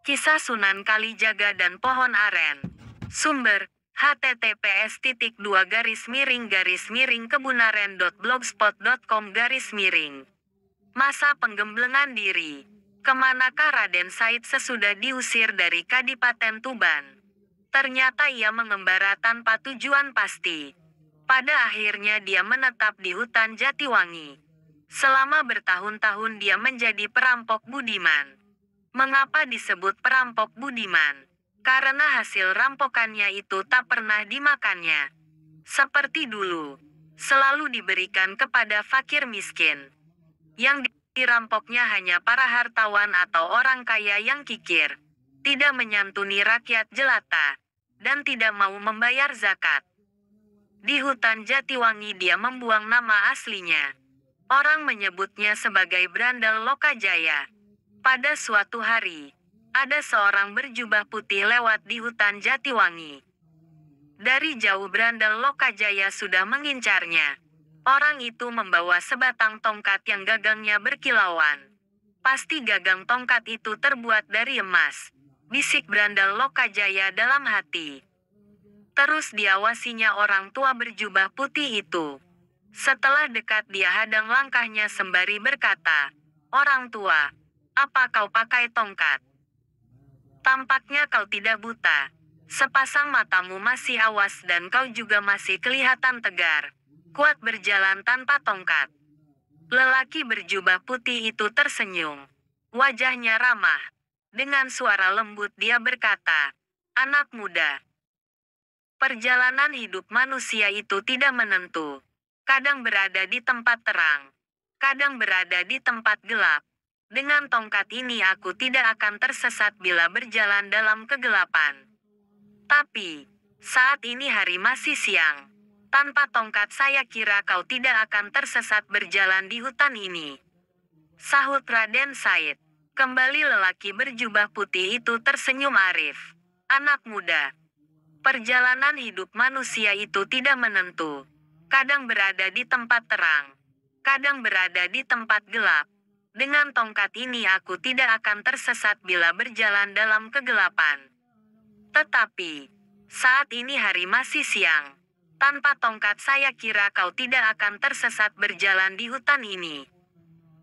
Kisah Sunan Kalijaga dan Pohon Aren. Sumber, https://kebunaren.blogspot.com. Masa penggemblengan diri. Kemanakah Raden Said sesudah diusir dari Kadipaten Tuban? Ternyata ia mengembara tanpa tujuan pasti. Pada akhirnya dia menetap di hutan Jatiwangi. Selama bertahun-tahun dia menjadi perampok budiman. Mengapa disebut perampok budiman? Karena hasil rampokannya itu tak pernah dimakannya. Seperti dulu, selalu diberikan kepada fakir miskin. Yang dirampoknya hanya para hartawan atau orang kaya yang kikir, tidak menyantuni rakyat jelata, dan tidak mau membayar zakat. Di hutan Jatiwangi dia membuang nama aslinya. Orang menyebutnya sebagai Brandal Lokajaya. Pada suatu hari, ada seorang berjubah putih lewat di hutan Jatiwangi. Dari jauh Brandal Lokajaya sudah mengincarnya. Orang itu membawa sebatang tongkat yang gagangnya berkilauan. Pasti gagang tongkat itu terbuat dari emas, bisik Brandal Lokajaya dalam hati. Terus diawasinya orang tua berjubah putih itu. Setelah dekat dia hadang langkahnya sembari berkata, "Orang tua, apa kau pakai tongkat? Tampaknya kau tidak buta. Sepasang matamu masih awas dan kau juga masih kelihatan tegar. Kuat berjalan tanpa tongkat." Lelaki berjubah putih itu tersenyum. Wajahnya ramah. Dengan suara lembut dia berkata, "Anak muda, perjalanan hidup manusia itu tidak menentu. Kadang berada di tempat terang, kadang berada di tempat gelap. Dengan tongkat ini aku tidak akan tersesat bila berjalan dalam kegelapan. Tapi, saat ini hari masih siang. Tanpa tongkat saya kira kau tidak akan tersesat berjalan di hutan ini," sahut Raden Said. Kembali lelaki berjubah putih itu tersenyum arif. "Anak muda, perjalanan hidup manusia itu tidak menentu. Kadang berada di tempat terang, kadang berada di tempat gelap. Dengan tongkat ini aku tidak akan tersesat bila berjalan dalam kegelapan. Tetapi, saat ini hari masih siang. Tanpa tongkat saya kira kau tidak akan tersesat berjalan di hutan ini,"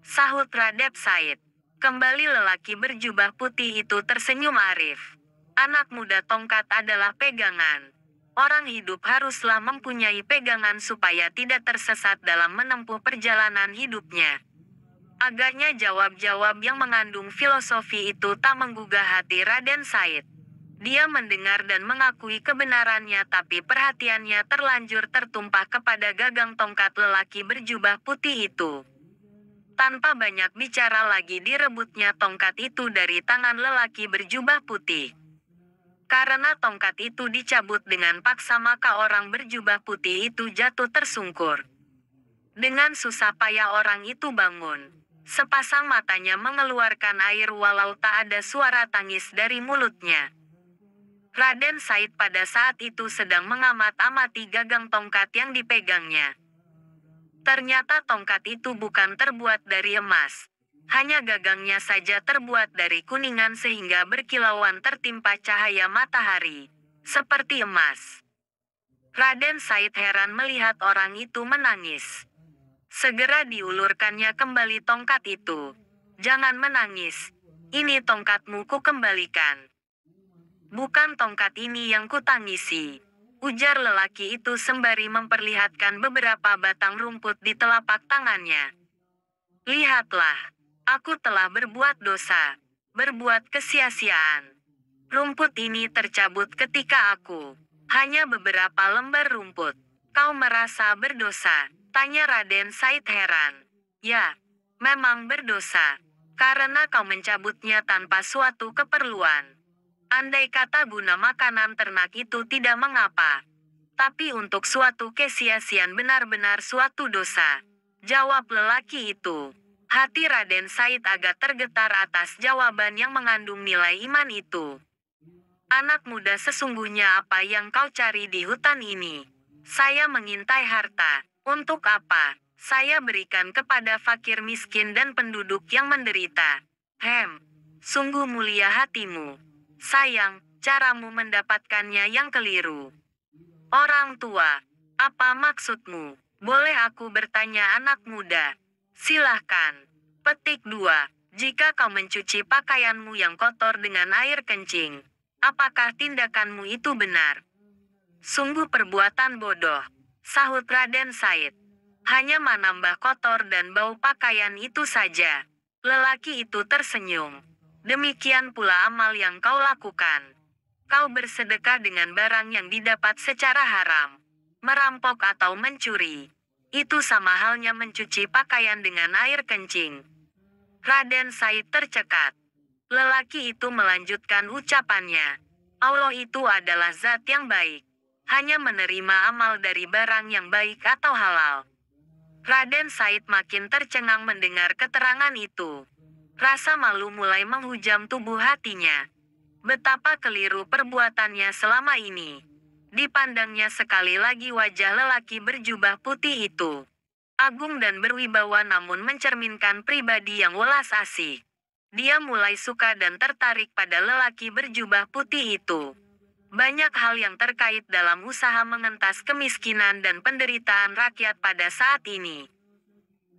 sahut Raden Said. Kembali lelaki berjubah putih itu tersenyum arif. "Anak muda, tongkat adalah pegangan. Orang hidup haruslah mempunyai pegangan supaya tidak tersesat dalam menempuh perjalanan hidupnya." Agaknya jawab-jawab yang mengandung filosofi itu tak menggugah hati Raden Said. Dia mendengar dan mengakui kebenarannya, tapi perhatiannya terlanjur tertumpah kepada gagang tongkat lelaki berjubah putih itu. Tanpa banyak bicara lagi direbutnya tongkat itu dari tangan lelaki berjubah putih. Karena tongkat itu dicabut dengan paksa maka orang berjubah putih itu jatuh tersungkur. Dengan susah payah orang itu bangun. Sepasang matanya mengeluarkan air walau tak ada suara tangis dari mulutnya. Raden Said pada saat itu sedang mengamat-amati gagang tongkat yang dipegangnya. Ternyata tongkat itu bukan terbuat dari emas. Hanya gagangnya saja terbuat dari kuningan sehingga berkilauan tertimpa cahaya matahari, seperti emas. Raden Said heran melihat orang itu menangis. Segera diulurkannya kembali tongkat itu. "Jangan menangis. Ini tongkatmu kukembalikan." "Bukan tongkat ini yang kutangisi," ujar lelaki itu sembari memperlihatkan beberapa batang rumput di telapak tangannya. "Lihatlah, aku telah berbuat dosa, berbuat kesia-siaan. Rumput ini tercabut ketika aku hanya beberapa lembar rumput. Kau merasa berdosa?" tanya Raden Said heran. "Ya, memang berdosa. Karena kau mencabutnya tanpa suatu keperluan. Andai kata guna makanan ternak itu tidak mengapa. Tapi untuk suatu kesia-siaan benar-benar suatu dosa," jawab lelaki itu. Hati Raden Said agak tergetar atas jawaban yang mengandung nilai iman itu. "Anak muda, sesungguhnya apa yang kau cari di hutan ini?" "Saya mengintai harta." "Untuk apa?" "Saya berikan kepada fakir miskin dan penduduk yang menderita." Sungguh mulia hatimu. Sayang, caramu mendapatkannya yang keliru. Orang tua, apa maksudmu? Boleh aku bertanya anak muda? Silahkan. Petik 2. Jika kau mencuci pakaianmu yang kotor dengan air kencing, apakah tindakanmu itu benar? Sungguh perbuatan bodoh, sahut Raden Said. Hanya menambah kotor dan bau pakaian itu saja. Lelaki itu tersenyum. Demikian pula amal yang kau lakukan. Kau bersedekah dengan barang yang didapat secara haram. Merampok atau mencuri. Itu sama halnya mencuci pakaian dengan air kencing. Raden Said tercekat. Lelaki itu melanjutkan ucapannya. Allah itu adalah zat yang baik. Hanya menerima amal dari barang yang baik atau halal. Raden Said makin tercengang mendengar keterangan itu. Rasa malu mulai menghujam tubuh hatinya. Betapa keliru perbuatannya selama ini. Dipandangnya sekali lagi wajah lelaki berjubah putih itu. Agung dan berwibawa namun mencerminkan pribadi yang welas asih. Dia mulai suka dan tertarik pada lelaki berjubah putih itu. Banyak hal yang terkait dalam usaha mengentas kemiskinan dan penderitaan rakyat pada saat ini.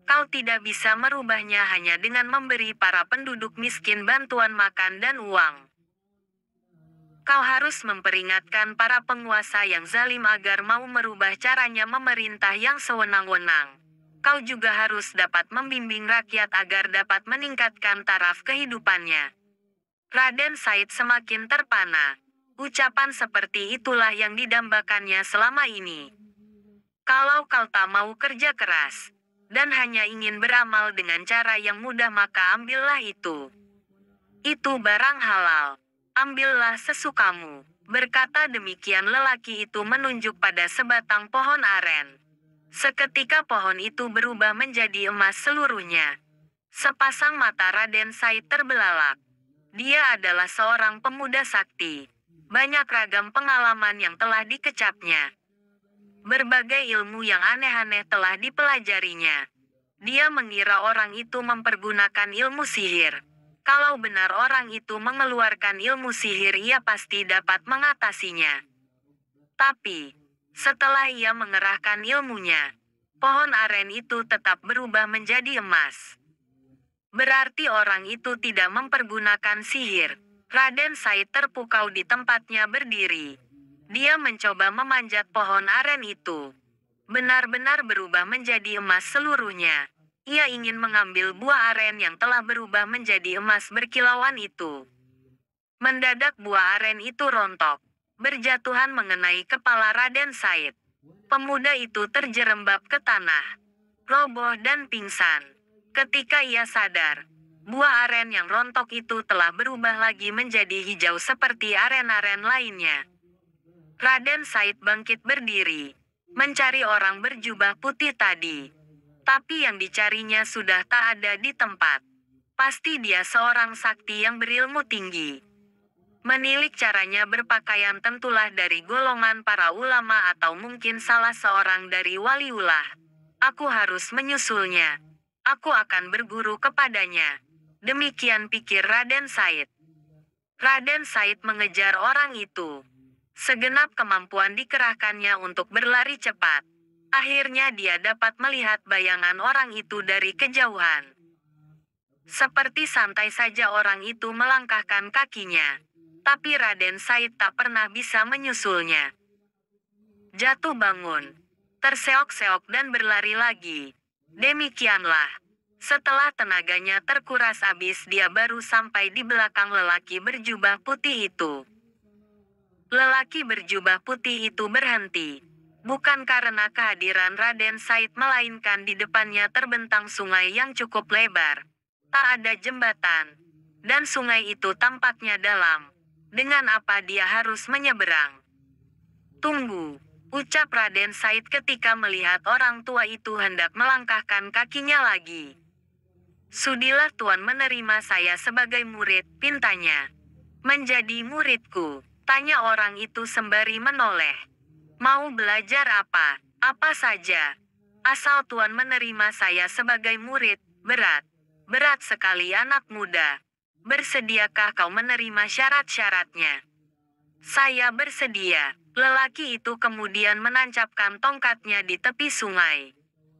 Kau tidak bisa merubahnya hanya dengan memberi para penduduk miskin bantuan makan dan uang. Kau harus memperingatkan para penguasa yang zalim agar mau merubah caranya memerintah yang sewenang-wenang. Kau juga harus dapat membimbing rakyat agar dapat meningkatkan taraf kehidupannya. Raden Said semakin terpana. Ucapan seperti itulah yang didambakannya selama ini. Kalau kau tak mau kerja keras, dan hanya ingin beramal dengan cara yang mudah maka ambillah itu. Itu barang halal. Ambillah sesukamu. Berkata demikian lelaki itu menunjuk pada sebatang pohon aren. Seketika pohon itu berubah menjadi emas seluruhnya. Sepasang mata Raden Said terbelalak. Dia adalah seorang pemuda sakti. Banyak ragam pengalaman yang telah dikecapnya. Berbagai ilmu yang aneh-aneh telah dipelajarinya. Dia mengira orang itu mempergunakan ilmu sihir. Kalau benar orang itu mengeluarkan ilmu sihir ia pasti dapat mengatasinya. Tapi, setelah ia mengerahkan ilmunya, pohon aren itu tetap berubah menjadi emas. Berarti orang itu tidak mempergunakan sihir. Raden Said terpukau di tempatnya berdiri. Dia mencoba memanjat pohon aren itu. Benar-benar berubah menjadi emas seluruhnya. Ia ingin mengambil buah aren yang telah berubah menjadi emas berkilauan itu. Mendadak buah aren itu rontok, berjatuhan mengenai kepala Raden Said. Pemuda itu terjerembab ke tanah, roboh dan pingsan. Ketika ia sadar, buah aren yang rontok itu telah berubah lagi menjadi hijau seperti aren-aren lainnya. Raden Said bangkit berdiri, mencari orang berjubah putih tadi. Tapi yang dicarinya sudah tak ada di tempat. Pasti dia seorang sakti yang berilmu tinggi. Menilik caranya berpakaian tentulah dari golongan para ulama atau mungkin salah seorang dari waliullah. Aku harus menyusulnya. Aku akan berguru kepadanya. Demikian pikir Raden Said. Raden Said mengejar orang itu. Segenap kemampuan dikerahkannya untuk berlari cepat. Akhirnya dia dapat melihat bayangan orang itu dari kejauhan. Seperti santai saja orang itu melangkahkan kakinya. Tapi Raden Said tak pernah bisa menyusulnya. Jatuh bangun, terseok-seok dan berlari lagi. Demikianlah. Setelah tenaganya terkuras habis dia baru sampai di belakang lelaki berjubah putih itu. Lelaki berjubah putih itu berhenti. Bukan karena kehadiran Raden Said melainkan di depannya terbentang sungai yang cukup lebar. Tak ada jembatan. Dan sungai itu tampaknya dalam. Dengan apa dia harus menyeberang? Tunggu, ucap Raden Said ketika melihat orang tua itu hendak melangkahkan kakinya lagi. Sudilah Tuan menerima saya sebagai murid, pintanya. Menjadi muridku, tanya orang itu sembari menoleh. Mau belajar apa? Apa saja. Asal Tuan menerima saya sebagai murid, berat. Berat sekali anak muda. Bersediakah kau menerima syarat-syaratnya? Saya bersedia. Lelaki itu kemudian menancapkan tongkatnya di tepi sungai.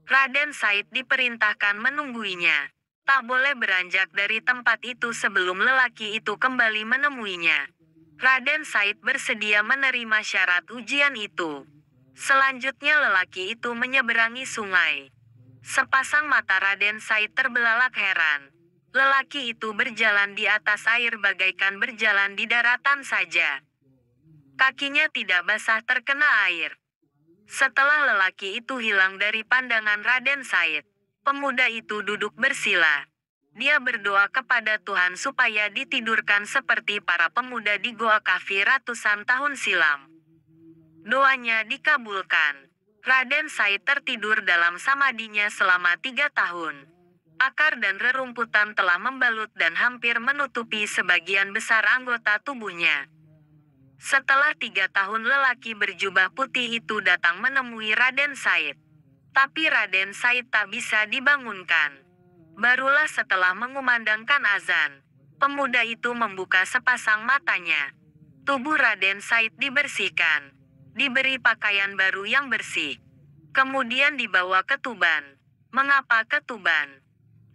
Raden Said diperintahkan menungguinya. Tak boleh beranjak dari tempat itu sebelum lelaki itu kembali menemuinya. Raden Said bersedia menerima syarat ujian itu. Selanjutnya lelaki itu menyeberangi sungai. Sepasang mata Raden Said terbelalak heran. Lelaki itu berjalan di atas air bagaikan berjalan di daratan saja. Kakinya tidak basah terkena air. Setelah lelaki itu hilang dari pandangan Raden Said, pemuda itu duduk bersila. Dia berdoa kepada Tuhan supaya ditidurkan seperti para pemuda di Goa Kafi ratusan tahun silam. Doanya dikabulkan. Raden Said tertidur dalam samadinya selama 3 tahun. Akar dan rerumputan telah membalut dan hampir menutupi sebagian besar anggota tubuhnya. Setelah 3 tahun lelaki berjubah putih itu datang menemui Raden Said. Tapi Raden Said tak bisa dibangunkan. Barulah setelah mengumandangkan azan, pemuda itu membuka sepasang matanya. Tubuh Raden Said dibersihkan. Diberi pakaian baru yang bersih. Kemudian dibawa ke Tuban. Mengapa ke Tuban?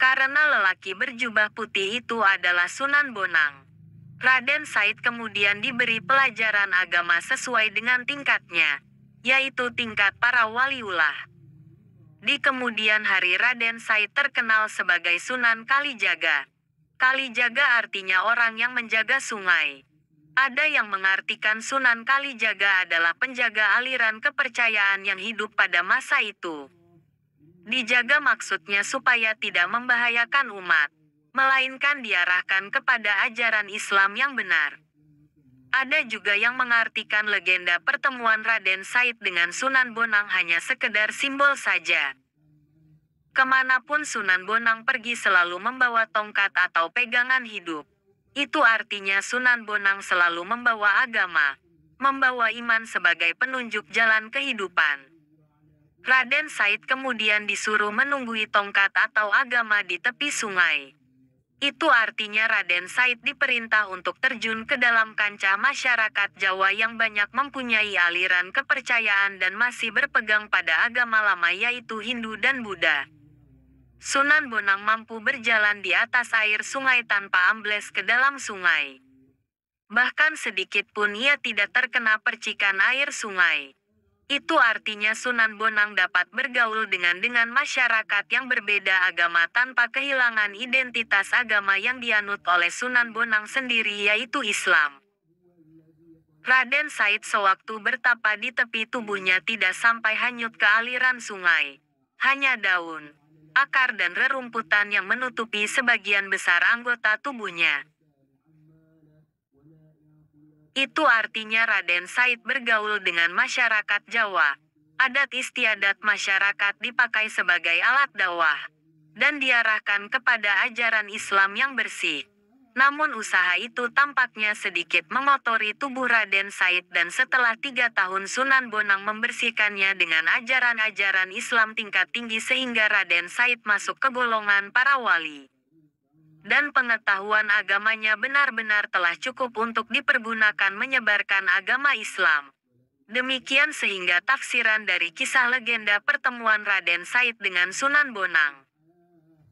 Karena lelaki berjubah putih itu adalah Sunan Bonang. Raden Said kemudian diberi pelajaran agama sesuai dengan tingkatnya, yaitu tingkat para waliullah. Di kemudian hari Raden Said terkenal sebagai Sunan Kalijaga. Kalijaga artinya orang yang menjaga sungai. Ada yang mengartikan Sunan Kalijaga adalah penjaga aliran kepercayaan yang hidup pada masa itu. Dijaga maksudnya supaya tidak membahayakan umat, melainkan diarahkan kepada ajaran Islam yang benar. Ada juga yang mengartikan legenda pertemuan Raden Said dengan Sunan Bonang hanya sekedar simbol saja. Kemanapun Sunan Bonang pergi selalu membawa tongkat atau pegangan hidup. Itu artinya Sunan Bonang selalu membawa agama, membawa iman sebagai penunjuk jalan kehidupan. Raden Said kemudian disuruh menunggui tongkat atau agama di tepi sungai. Itu artinya Raden Said diperintah untuk terjun ke dalam kancah masyarakat Jawa yang banyak mempunyai aliran kepercayaan dan masih berpegang pada agama lama yaitu Hindu dan Buddha. Sunan Bonang mampu berjalan di atas air sungai tanpa ambles ke dalam sungai. Bahkan sedikit pun ia tidak terkena percikan air sungai. Itu artinya Sunan Bonang dapat bergaul dengan masyarakat yang berbeda agama tanpa kehilangan identitas agama yang dianut oleh Sunan Bonang sendiri yaitu Islam. Raden Said sewaktu bertapa di tepi tubuhnya tidak sampai hanyut ke aliran sungai. Hanya daun, akar dan rerumputan yang menutupi sebagian besar anggota tubuhnya. Itu artinya Raden Said bergaul dengan masyarakat Jawa. Adat istiadat masyarakat dipakai sebagai alat dakwah, dan diarahkan kepada ajaran Islam yang bersih. Namun usaha itu tampaknya sedikit mengotori tubuh Raden Said dan setelah 3 tahun Sunan Bonang membersihkannya dengan ajaran-ajaran Islam tingkat tinggi sehingga Raden Said masuk ke golongan para wali. Dan pengetahuan agamanya benar-benar telah cukup untuk dipergunakan menyebarkan agama Islam. Demikian sehingga tafsiran dari kisah legenda pertemuan Raden Said dengan Sunan Bonang.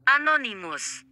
Anonimus.